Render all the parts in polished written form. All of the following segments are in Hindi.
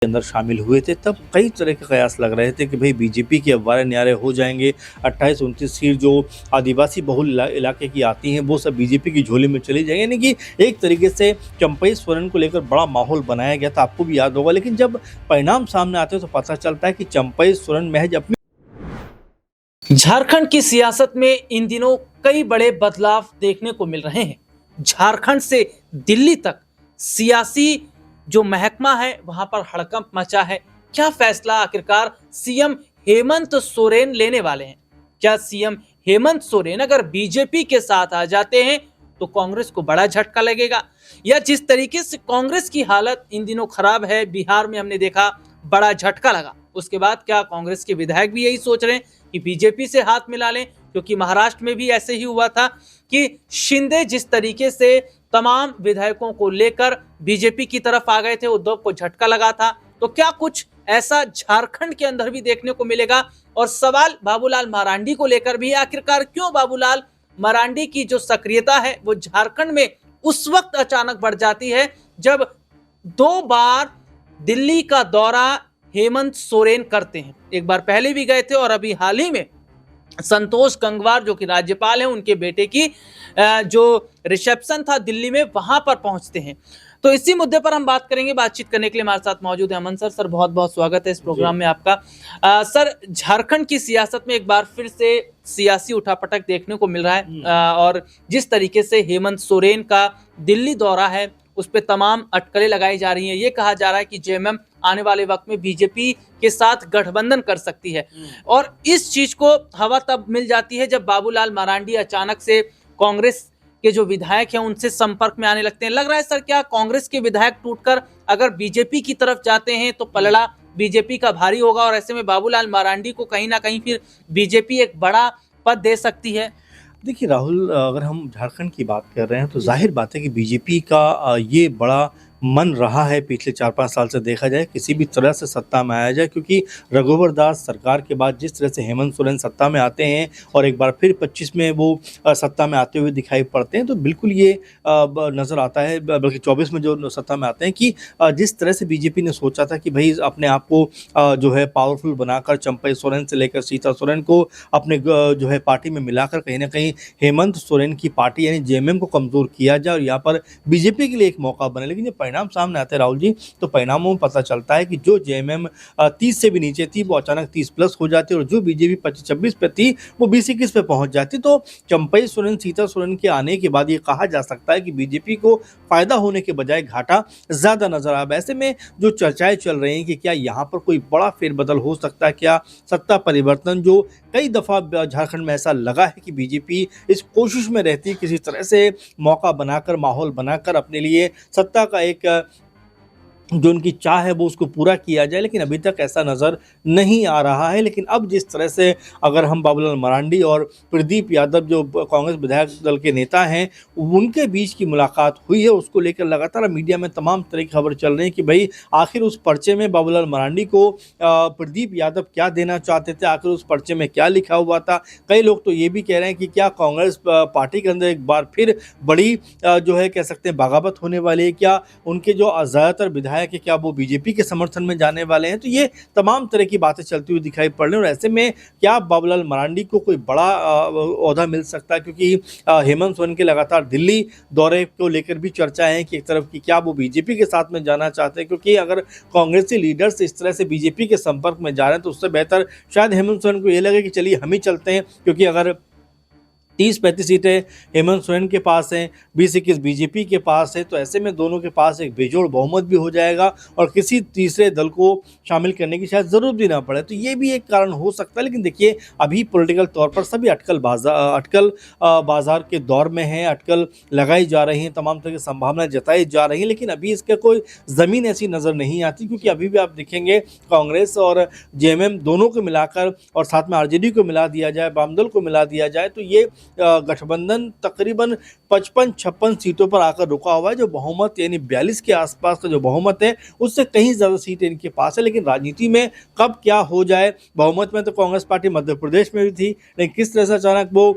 के अंदर शामिल हुए थे, तब कई तरह के कयास लग रहे थे कि भाई बीजेपी के अव्वारे न्यारे हो जाएंगे। 28-29 सीट जो आदिवासी बहुल इलाके की आती हैं वो सब बीजेपी की झोली में चली जाएंगी, यानी कि एक तरीके से चंपई सोरेन को लेकर बड़ा माहौल बनाया गया था, आपको भी याद होगा। लेकिन जब परिणाम सामने आते हैं तो पता चलता है कि चंपई सोरेन महज अपनी झारखंड की सियासत में इन दिनों कई बड़े बदलाव देखने को मिल रहे हैं। झारखंड से दिल्ली तक सियासी जो महकमा है वहां पर हड़कंप मचा है। क्या फैसला आखिरकार सीएम हेमंत सोरेन लेने वाले हैं? क्या सीएम हेमंत सोरेन अगर बीजेपी के साथ आ जाते हैं तो कांग्रेस को बड़ा झटका लगेगा, या जिस तरीके से कांग्रेस की हालत इन दिनों खराब है, बिहार में हमने देखा बड़ा झटका लगा, उसके बाद क्या कांग्रेस के विधायक भी यही सोच रहे हैं कि बीजेपी से हाथ मिला लें? क्योंकि महाराष्ट्र में भी ऐसे ही हुआ था कि शिंदे जिस तरीके से तमाम विधायकों को लेकर बीजेपी की तरफ आ गए थे, उद्धव को झटका लगा था। तो क्या कुछ ऐसा झारखंड के अंदर भी देखने को मिलेगा? और सवाल बाबूलाल मरांडी को लेकर भी, आखिरकार क्यों बाबूलाल मरांडी की जो सक्रियता है वो झारखंड में उस वक्त अचानक बढ़ जाती है जब 2 बार दिल्ली का दौरा हेमंत सोरेन करते हैं। एक बार पहले भी गए थे और अभी हाल ही में संतोष गंगवार जो कि राज्यपाल हैं, उनके बेटे की जो रिसेप्शन था दिल्ली में, वहां पर पहुंचते हैं। तो इसी मुद्दे पर हम बात करेंगे। बातचीत करने के लिए हमारे साथ मौजूद है अमन सर। सर बहुत बहुत स्वागत है इस प्रोग्राम में आपका। सर, झारखंड की सियासत में एक बार फिर से सियासी उठापटक देखने को मिल रहा है और जिस तरीके से हेमंत सोरेन का दिल्ली दौरा है उस पर तमाम अटकलें लगाई जा रही हैं। ये कहा जा रहा है कि जेएमएम आने वाले वक्त में बीजेपी के साथ गठबंधन कर सकती है, और इस चीज को हवा तब मिल जाती है जब बाबूलाल मरांडी अचानक से कांग्रेस के जो विधायक हैं उनसे संपर्क में आने लगते हैं। लग रहा है सर, क्या कांग्रेस के विधायक टूटकर अगर बीजेपी की तरफ जाते हैं तो पलड़ा बीजेपी का भारी होगा, और ऐसे में बाबूलाल मरांडी को कहीं ना कहीं फिर बीजेपी एक बड़ा पद दे सकती है? देखिए राहुल, अगर हम झारखंड की बात कर रहे हैं तो जाहिर बात है कि बीजेपी का ये बड़ा मन रहा है पिछले 4-5 साल से, देखा जाए किसी भी तरह से सत्ता में आया जाए, क्योंकि रघुवर दास सरकार के बाद जिस तरह से हेमंत सोरेन सत्ता में आते हैं और एक बार फिर 25 में वो सत्ता में आते हुए दिखाई पड़ते हैं, तो बिल्कुल ये नज़र आता है, बल्कि 24 में जो सत्ता में आते हैं, कि जिस तरह से बीजेपी ने सोचा था कि भाई अपने आप को जो है पावरफुल बनाकर चंपई सोरेन से लेकर सीता सोरेन को अपने जो है पार्टी में मिलाकर कहीं ना कहीं हेमंत सोरेन की पार्टी यानी जेएमएम को कमज़ोर किया जाए और यहाँ पर बीजेपी के लिए एक मौका बने। लेकिन जब परिणाम सामने आते हैं राहुल जी, तो परिणामों में पता चलता है कि जो जेएमएम 30 से भी नीचे थी वो अचानक 30 प्लस हो जाती है, और जो बीजेपी 25-26 पे थी वो 20-21 पे पहुंच जाती। तो चंपई सोरेन सीता सोरेन के आने के बाद ये कहा जा सकता है कि बीजेपी को फायदा होने के बजाय घाटा ज्यादा नजर आ। ऐसे में जो चर्चाएं चल रही हैं कि क्या यहाँ पर कोई बड़ा फेरबदल हो सकता है, क्या सत्ता परिवर्तन, जो कई दफा झारखंड में ऐसा लगा है कि बीजेपी इस कोशिश में रहती है किसी तरह से मौका बनाकर, माहौल बनाकर अपने लिए सत्ता का एक जो उनकी चाह है वो उसको पूरा किया जाए, लेकिन अभी तक ऐसा नज़र नहीं आ रहा है। लेकिन अब जिस तरह से अगर हम बाबूलाल मरांडी और प्रदीप यादव जो कांग्रेस विधायक दल के नेता हैं उनके बीच की मुलाकात हुई है, उसको लेकर लगातार मीडिया में तमाम तरह की खबर चल रही है कि भाई आखिर उस पर्चे में बाबूलाल मरांडी को प्रदीप यादव क्या देना चाहते थे, आखिर उस पर्चे में क्या लिखा हुआ था। कई लोग तो ये भी कह रहे हैं कि क्या कांग्रेस पार्टी के अंदर एक बार फिर बड़ी जो है कह सकते हैं बगावत होने वाली है, क्या उनके जो ज़्यादातर विधायक कि क्या वो बीजेपी के समर्थन में जाने वाले हैं। तो ये तमाम तरह की बातें चलती हुई दिखाई पड़ रही हैं, और ऐसे में क्या बाबूलाल मरांडी को कोई बड़ा ओहदा मिल सकता है, क्योंकि हेमंत सोरेन के लगातार दिल्ली दौरे को लेकर भी चर्चा है कि एक तरफ की क्या वो बीजेपी के साथ में जाना चाहते हैं, क्योंकि अगर कांग्रेसी लीडर्स इस तरह से बीजेपी के संपर्क में जा रहे हैं तो उससे बेहतर शायद हेमंत सोरेन को ये लगे कि चलिए हम ही चलते हैं, क्योंकि अगर 30-35 सीटें हेमंत सोरेन के पास हैं, 20-21 बीजेपी के पास है, तो ऐसे में दोनों के पास एक बेजोड़ बहुमत भी हो जाएगा और किसी तीसरे दल को शामिल करने की शायद ज़रूरत भी ना पड़े। तो ये भी एक कारण हो सकता है। लेकिन देखिए अभी पॉलिटिकल तौर पर सभी अटकल बाजार के दौर में हैं, अटकल लगाई जा रही हैं, तमाम तरह की संभावनाएं जताई जा रही हैं, लेकिन अभी इसका कोई ज़मीन ऐसी नज़र नहीं आती, क्योंकि अभी भी आप देखेंगे कांग्रेस और जेएमएम दोनों को मिलाकर और साथ में आरजेडी को मिला दिया जाए, वामदल को मिला दिया जाए, तो ये गठबंधन तकरीबन 55-56 सीटों पर आकर रुका हुआ है। जो बहुमत यानी 42 के आसपास का जो बहुमत है उससे कहीं ज़्यादा सीटें इनके पास है। लेकिन राजनीति में कब क्या हो जाए, बहुमत में तो कांग्रेस पार्टी मध्य प्रदेश में भी थी, लेकिन किस तरह से अचानक वो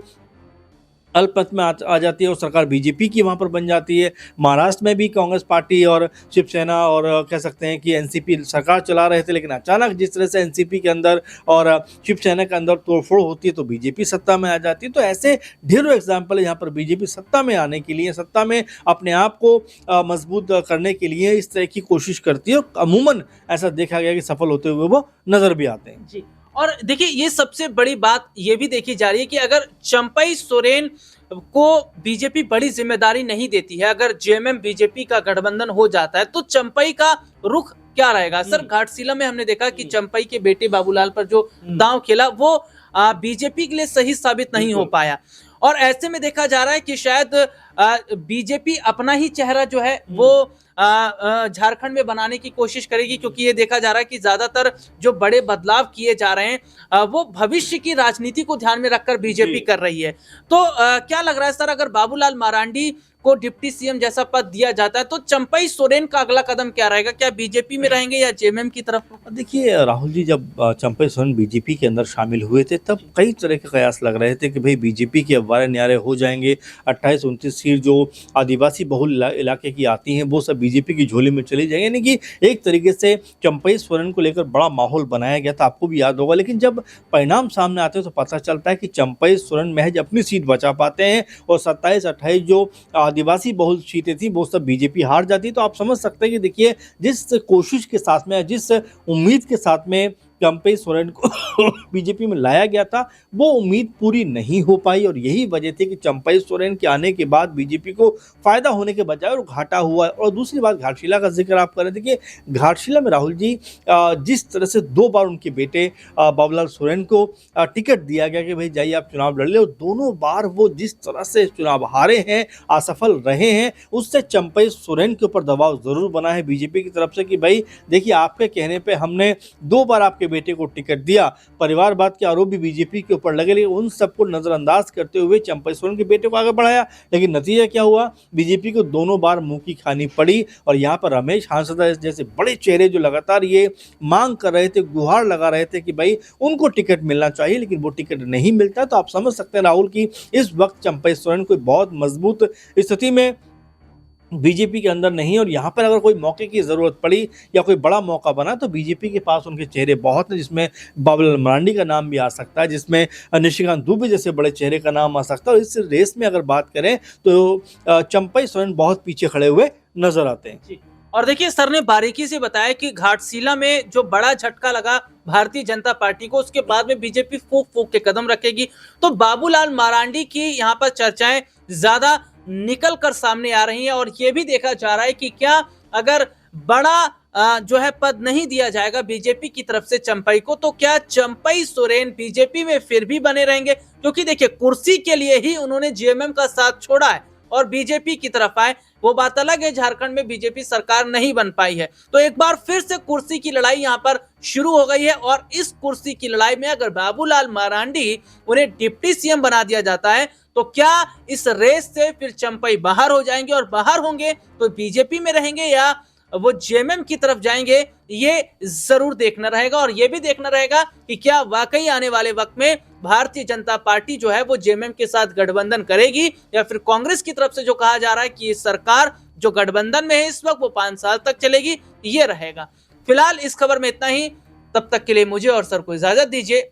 अल्पमत में आ जाती है और सरकार बीजेपी की वहाँ पर बन जाती है। महाराष्ट्र में भी कांग्रेस पार्टी और शिवसेना और कह सकते हैं कि एनसीपी सरकार चला रहे थे, लेकिन अचानक जिस तरह से एनसीपी के अंदर और शिवसेना के अंदर तोड़फोड़ होती है तो बीजेपी सत्ता में आ जाती है। तो ऐसे ढेरों एग्जाम्पल है यहाँ पर बीजेपी सत्ता में आने के लिए, सत्ता में अपने आप को मजबूत करने के लिए इस तरह की कोशिश करती है और अमूमन ऐसा देखा गया कि सफल होते हुए वो नजर भी आते हैं। जी। और देखिए ये सबसे बड़ी बात ये भी देखी जा रही है कि अगर चंपई सोरेन को बीजेपी बड़ी जिम्मेदारी नहीं देती है, अगर जेएमएम बीजेपी का गठबंधन हो जाता है तो चंपई का रुख क्या रहेगा? सर घाटशिला में हमने देखा कि चंपई के बेटे बाबूलाल पर जो दांव खेला वो बीजेपी के लिए सही साबित नहीं हो पाया और ऐसे में देखा जा रहा है कि शायद बीजेपी अपना ही चेहरा जो है वो झारखंड में बनाने की कोशिश करेगी, क्योंकि ये देखा जा रहा है कि ज्यादातर जो बड़े बदलाव किए जा रहे हैं वो भविष्य की राजनीति को ध्यान में रखकर बीजेपी कर रही है। तो क्या लग रहा है सर, अगर बाबूलाल मरांडी को डिप्टी सीएम जैसा पद दिया जाता है तो चंपई सोरेन का अगला कदम क्या रहेगा? क्या बीजेपी में रहेंगे या जेएमएम की तरफ? देखिए राहुल जी, जब चंपई सोरेन बीजेपी के अंदर शामिल हुए थे तब कई तरह के कयास लग रहे थे कि भाई बीजेपी के अवारे न्यारे हो जाएंगे, 28-29 सीट जो आदिवासी बहुल इलाके की आती हैं वो सब बीजेपी की झोली में चली जाएंगे, यानी कि एक तरीके से चंपई सोरेन को लेकर बड़ा माहौल बनाया गया था, आपको भी याद होगा। लेकिन जब परिणाम सामने आते हैं तो पता चलता है कि चंपई सोरेन महज अपनी सीट बचा पाते हैं और 27-28 जो आदिवासी बहुल सीटें थी वो सब बीजेपी हार जाती। तो आप समझ सकते हैं कि देखिए जिस कोशिश के साथ में, जिस उम्मीद के साथ में चंपई सोरेन को बीजेपी में लाया गया था वो उम्मीद पूरी नहीं हो पाई और यही वजह थी कि चंपई सोरेन के आने के बाद बीजेपी को फायदा होने के बजाय और घाटा हुआ। और दूसरी बात घाटशिला का जिक्र आप कर रहे थे कि घाटशिला में राहुल जी जिस तरह से 2 बार उनके बेटे बाबूलाल सोरेन को टिकट दिया गया कि भाई जाइए आप चुनाव लड़ ले, और दोनों बार वो जिस तरह से चुनाव हारे हैं, असफल रहे हैं, उससे चंपई सोरेन के ऊपर दबाव जरूर बना है बीजेपी की तरफ से कि भाई देखिए आपके कहने पर हमने 2 बार आपके बेटे को टिकट दिया, परिवारवाद के आरोप भी बीजेपी के ऊपर लगे, लेकिन उन सबको नजरअंदाज करते हुए चंपई सोरेन के बेटे को आगे बढ़ाया। लेकिन नतीजा क्या हुआ? बीजेपी को दोनों बार मुंह की खानी पड़ी और यहाँ पर रमेश हांसदा जैसे बड़े चेहरे जो लगातार ये मांग कर रहे थे, गुहार लगा रहे थे कि भाई उनको टिकट मिलना चाहिए, लेकिन वो टिकट नहीं मिलता। तो आप समझ सकते हैं राहुल की इस वक्त चंपई सोरेन कोई बहुत मजबूत स्थिति में बीजेपी के अंदर नहीं, और यहाँ पर अगर कोई मौके की ज़रूरत पड़ी या कोई बड़ा मौका बना तो बीजेपी के पास उनके चेहरे बहुत हैं, जिसमें बाबूलाल मरांडी का नाम भी आ सकता है, जिसमें निशिकांत दुबे जैसे बड़े चेहरे का नाम आ सकता है। और इस रेस में अगर बात करें तो चंपई सोरेन बहुत पीछे खड़े हुए नजर आते हैं। और देखिए सर ने बारीकी से बताया कि घाटशिला में जो बड़ा झटका लगा भारतीय जनता पार्टी को, उसके बाद में बीजेपी फूंक फूंक के कदम रखेगी। तो बाबूलाल मरांडी की यहाँ पर चर्चाएं ज्यादा निकल कर सामने आ रही हैं और ये भी देखा जा रहा है कि क्या अगर बड़ा जो है पद नहीं दिया जाएगा बीजेपी की तरफ से चंपई को, तो क्या चंपई सोरेन बीजेपी में फिर भी बने रहेंगे? क्योंकि देखिए कुर्सी के लिए ही उन्होंने जेएमएम का साथ छोड़ा है और बीजेपी की तरफ आए। वो बात अलग है, झारखंड में बीजेपी सरकार नहीं बन पाई है, तो एक बार फिर से कुर्सी की लड़ाई यहाँ पर शुरू हो गई है। और इस कुर्सी की लड़ाई में अगर बाबूलाल मरांडी उन्हें डिप्टी सीएम बना दिया जाता है तो क्या इस रेस से फिर चंपई बाहर हो जाएंगे, और बाहर होंगे तो बीजेपी में रहेंगे या वो जेएमएम की तरफ जाएंगे, ये जरूर देखना रहेगा। और ये भी देखना रहेगा कि क्या वाकई आने वाले वक्त में भारतीय जनता पार्टी जो है वो जेएमएम के साथ गठबंधन करेगी या फिर कांग्रेस की तरफ से जो कहा जा रहा है कि ये सरकार जो गठबंधन में है इस वक्त वो 5 साल तक चलेगी, ये रहेगा। फिलहाल इस खबर में इतना ही, तब तक के लिए मुझे और सर को इजाजत दीजिए।